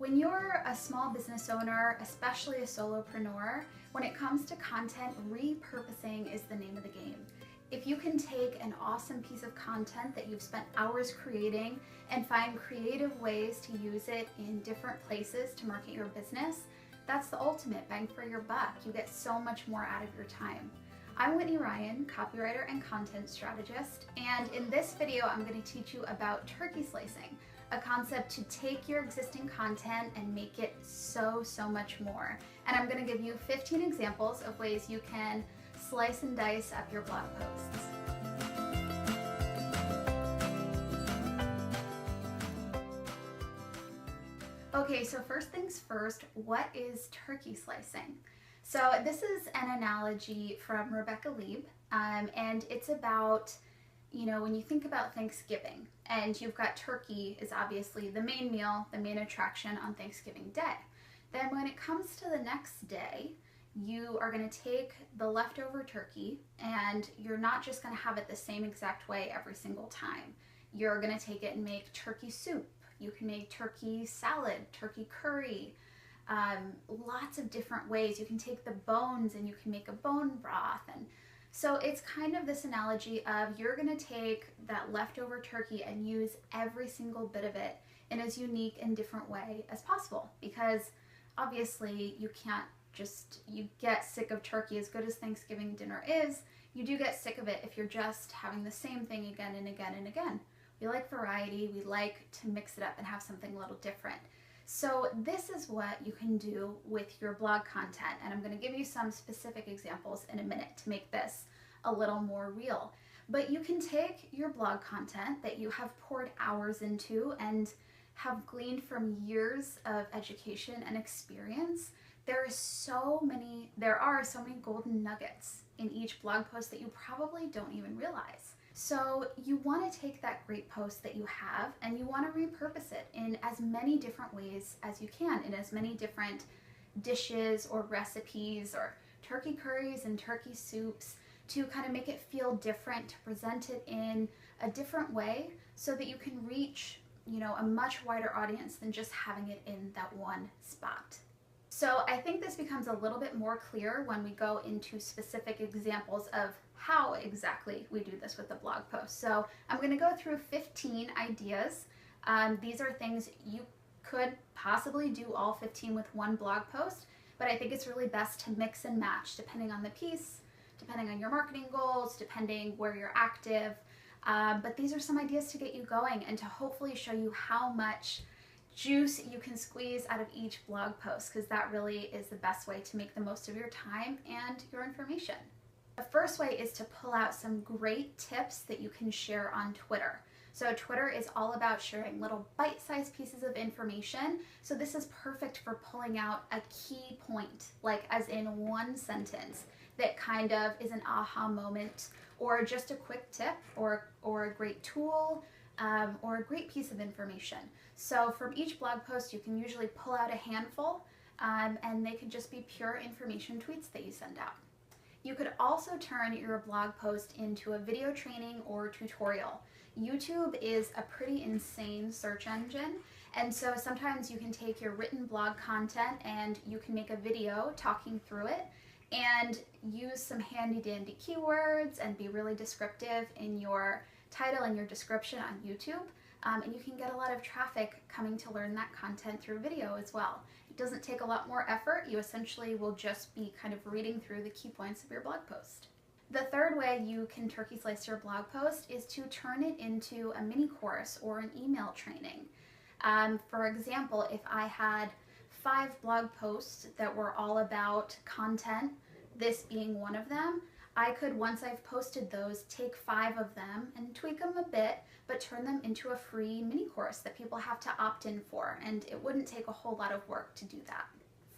When you're a small business owner, especially a solopreneur, when it comes to content, repurposing is the name of the game. If you can take an awesome piece of content that you've spent hours creating and find creative ways to use it in different places to market your business, that's the ultimate bang for your buck. You get so much more out of your time. I'm Whitney Ryan, copywriter and content strategist, and in this video I'm going to teach you about turkey slicing, a concept to take your existing content and make it so much more. And I'm going to give you 15 examples of ways you can slice and dice up your blog posts. Okay, so first things first, what is turkey slicing? So this is an analogy from Rebecca Lieb, and it's about, when you think about Thanksgiving, and you've got turkey is obviously the main meal, the main attraction on Thanksgiving Day. Then when it comes to the next day, you are going to take the leftover turkey, and you're not just going to have it the same exact way every single time. You're going to take it and make turkey soup. You can make turkey salad, turkey curry, lots of different ways. You can take the bones and you can make a bone broth. And so it's kind of this analogy of you're going to take that leftover turkey and use every single bit of it in as unique and different way as possible, because obviously you can't you get sick of turkey. As good as Thanksgiving dinner is, you do get sick of it if you're just having the same thing again and again and again. We like variety, we like to mix it up and have something a little different. So this is what you can do with your blog content, and I'm going to give you some specific examples in a minute to make this a little more real. But you can take your blog content that you have poured hours into and have gleaned from years of education and experience. There are so many golden nuggets in each blog post that you probably don't even realize. So you want to take that great post that you have and you want to repurpose it in as many different ways as you can, in as many different dishes or recipes or turkey curries and turkey soups, to kind of make it feel different, to present it in a different way so that you can reach, a much wider audience than just having it in that one spot. So I think this becomes a little bit more clear when we go into specific examples of how exactly we do this with the blog post. So I'm going to go through 15 ideas. These are things you could possibly do all 15 with one blog post, but I think it's really best to mix and match depending on the piece, depending on your marketing goals, depending where you're active. But these are some ideas to get you going and to hopefully show you how much juice you can squeeze out of each blog post, because that really is the best way to make the most of your time and your information. The first way is to pull out some great tips that you can share on Twitter. So Twitter is all about sharing little bite-sized pieces of information. So this is perfect for pulling out a key point, like as in one sentence, that kind of is an aha moment, or just a quick tip, or a great tool, or a great piece of information. So from each blog post, you can usually pull out a handful, and they could just be pure information tweets that you send out. You could also turn your blog post into a video training or tutorial. YouTube is a pretty insane search engine, and so sometimes you can take your written blog content and you can make a video talking through it and use some handy dandy keywords and be really descriptive in your title and your description on YouTube. And you can get a lot of traffic coming to learn that content through video as well. It doesn't take a lot more effort. You essentially will just be kind of reading through the key points of your blog post. The third way you can turkey slice your blog post is to turn it into a mini course or an email training. For example, if I had 5 blog posts that were all about content, this being one of them, I could, once I've posted those, take 5 of them and tweak them a bit, but turn them into a free mini course that people have to opt in for, and it wouldn't take a whole lot of work to do that.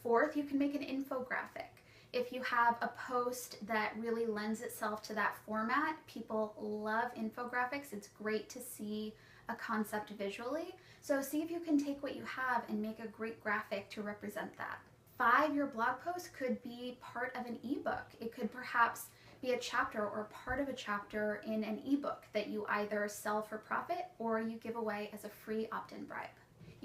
Fourth, you can make an infographic. If you have a post that really lends itself to that format, people love infographics. It's great to see a concept visually. So see if you can take what you have and make a great graphic to represent that. 5, your blog post could be part of an ebook. It could perhaps be a chapter or part of a chapter in an ebook that you either sell for profit or you give away as a free opt-in bribe.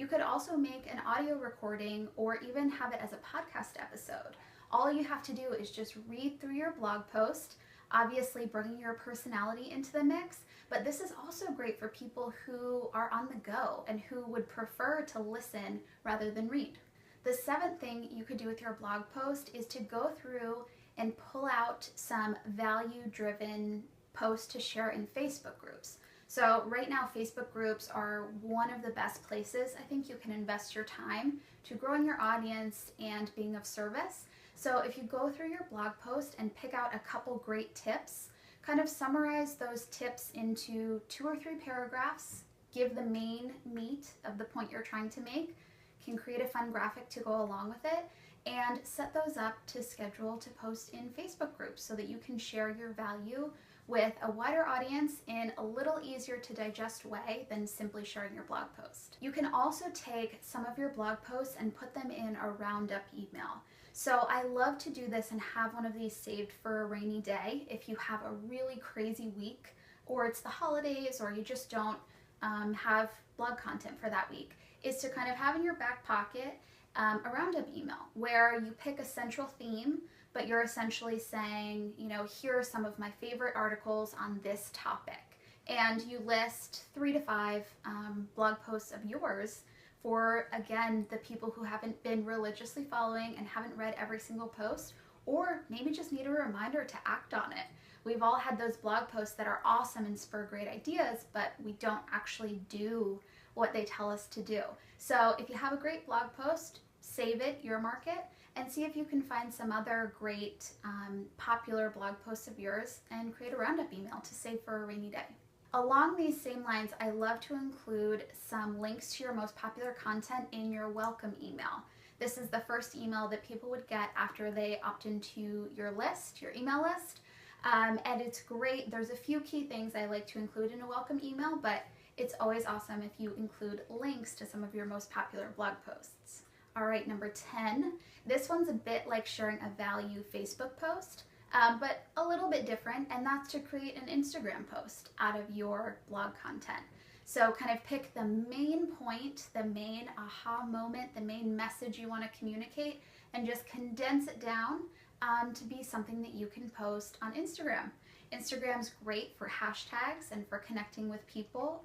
You could also make an audio recording or even have it as a podcast episode. All you have to do is just read through your blog post, obviously bringing your personality into the mix, but this is also great for people who are on the go and who would prefer to listen rather than read. The seventh thing you could do with your blog post is to go through and pull out some value-driven posts to share in Facebook groups. So right now, Facebook groups are one of the best places I think you can invest your time to growing your audience and being of service. So if you go through your blog post and pick out a couple great tips, kind of summarize those tips into 2 or 3 paragraphs, give the main meat of the point you're trying to make, can create a fun graphic to go along with it, and set those up to schedule to post in Facebook groups so that you can share your value with a wider audience in a little easier to digest way than simply sharing your blog post. You can also take some of your blog posts and put them in a roundup email. So I love to do this and have one of these saved for a rainy day if you have a really crazy week, or it's the holidays, or you just don't have blog content for that week, is to kind of have in your back pocket a roundup email where you pick a central theme, but you're essentially saying, you know, here are some of my favorite articles on this topic. And you list 3 to 5 blog posts of yours for, again, the people who haven't been religiously following and haven't read every single post, or maybe just need a reminder to act on it. We've all had those blog posts that are awesome and spur great ideas, but we don't actually do what they tell us to do. So if you have a great blog post, save it, earmark it, and see if you can find some other great popular blog posts of yours and create a roundup email to save for a rainy day. Along these same lines, I love to include some links to your most popular content in your welcome email. This is the first email that people would get after they opt into your list, your email list. And it's great. There's a few key things I like to include in a welcome email, but it's always awesome if you include links to some of your most popular blog posts. All right, number 10. This one's a bit like sharing a value Facebook post, but a little bit different, and that's to create an Instagram post out of your blog content. So kind of pick the main point, the main aha moment, the main message you want to communicate, and just condense it down to be something that you can post on Instagram. Instagram's great for hashtags and for connecting with people.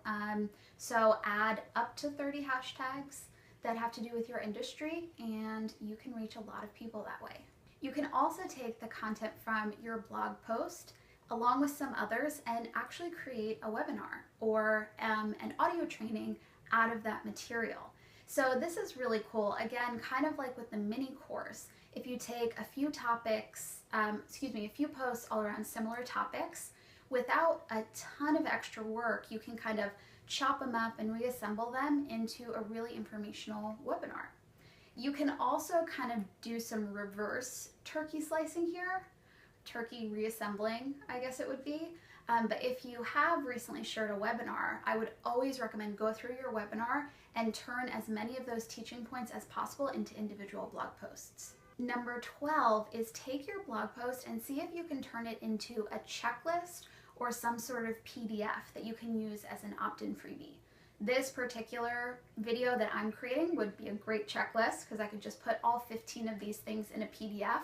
So add up to 30 hashtags that have to do with your industry, and you can reach a lot of people that way. You can also take the content from your blog post along with some others and actually create a webinar or an audio training out of that material. So this is really cool. Again, kind of like with the mini course, if you take a few topics, a few posts all around similar topics, without a ton of extra work, you can kind of chop them up and reassemble them into a really informational webinar. You can also kind of do some reverse turkey slicing here, turkey reassembling, I guess it would be. But if you have recently shared a webinar, I would always recommend go through your webinar and turn as many of those teaching points as possible into individual blog posts. Number 12 is take your blog post and see if you can turn it into a checklist or some sort of PDF that you can use as an opt-in freebie. This particular video that I'm creating would be a great checklist because I could just put all 15 of these things in a PDF.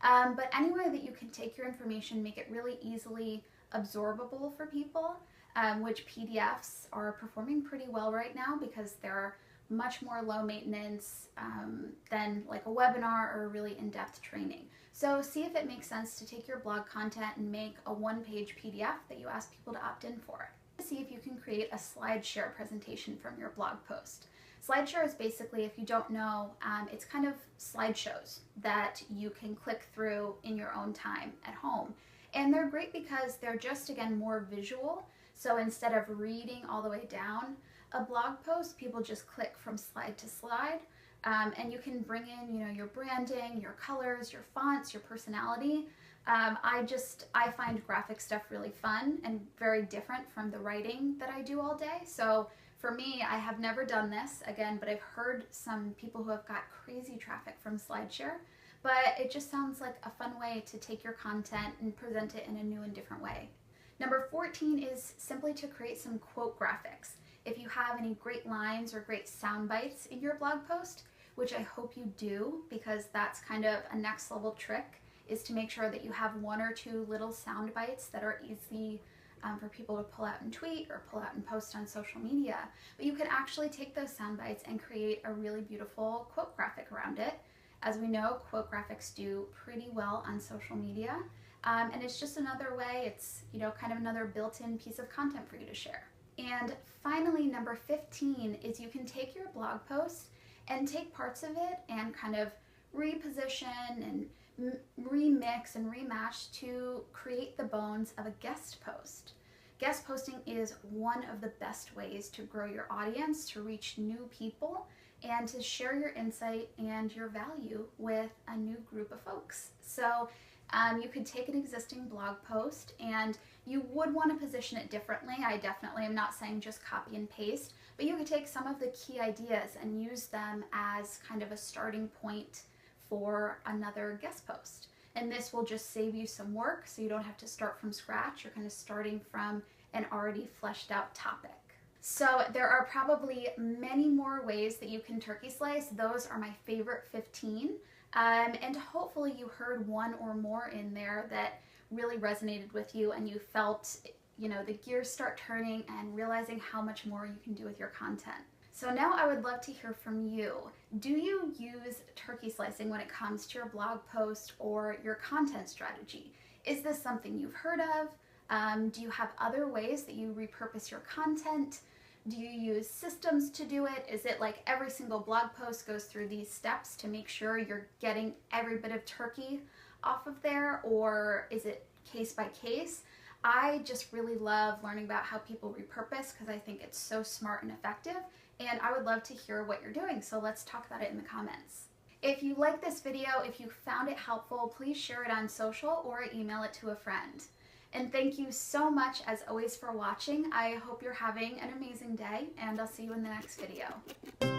But any way that you can take your information, make it really easily absorbable for people, which PDFs are performing pretty well right now because they're much more low maintenance than like a webinar or a really in-depth training. So see if it makes sense to take your blog content and make a one-page PDF that you ask people to opt in for. See if you can create a SLIDESHARE presentation from your blog post. SLIDESHARE is basically, if you don't know, it's kind of slideshows that you can click through in your own time at home. And they're great because they're just, again, more visual. So instead of reading all the way down a blog post, people just click from slide to slide. And you can bring in, your branding, your colors, your fonts, your personality. I find graphic stuff really fun and very different from the writing that I do all day. So for me, I have never done this, again, but I've heard some people who have got crazy traffic from SLIDESHARE. But it just sounds like a fun way to take your content and present it in a new and different way. Number 14 is simply to create some quote graphics. if you have any great lines or great sound bites in your blog post, which I hope you do, because that's kind of a next level trick, is to make sure that you have 1 or 2 little sound bites that are easy for people to pull out and tweet or pull out and post on social media. But you can actually take those sound bites and create a really beautiful quote graphic around it. As we know, quote graphics do pretty well on social media. And it's just another way, it's, you know, kind of another built-in piece of content for you to share. And finally, number 15 is you can take your blog post and take parts of it and kind of reposition and remix and rematch to create the bones of a guest post. Guest posting is one of the best ways to grow your audience, to reach new people, and to share your insight and your value with a new group of folks. So you could take an existing blog post and you would want to position it differently. I definitely am not saying just copy and paste, but you could take some of the key ideas and use them as kind of a starting point for another guest post. And this will just save you some work, so you don't have to start from scratch. You're kind of starting from an already fleshed out topic. So there are probably many more ways that you can turkey slice. Those are my favorite 15. And hopefully you heard one or more in there that really resonated with you and you felt, you know, the gears start turning and realizing how much more you can do with your content. So now I would love to hear from you. Do you use turkey slicing when it comes to your blog post or your content strategy? Is this something you've heard of? Do you have other ways that you repurpose your content? Do you use systems to do it? Is it like every single blog post goes through these steps to make sure you're getting every bit of turkey off of there? Or is it case by case? I just really love learning about how people repurpose because I think it's so smart and effective. And I would love to hear what you're doing, so let's talk about it in the comments. If you like this video, if you found it helpful, please share it on social or email it to a friend. And thank you so much, as always, for watching. I hope you're having an amazing day, and I'll see you in the next video.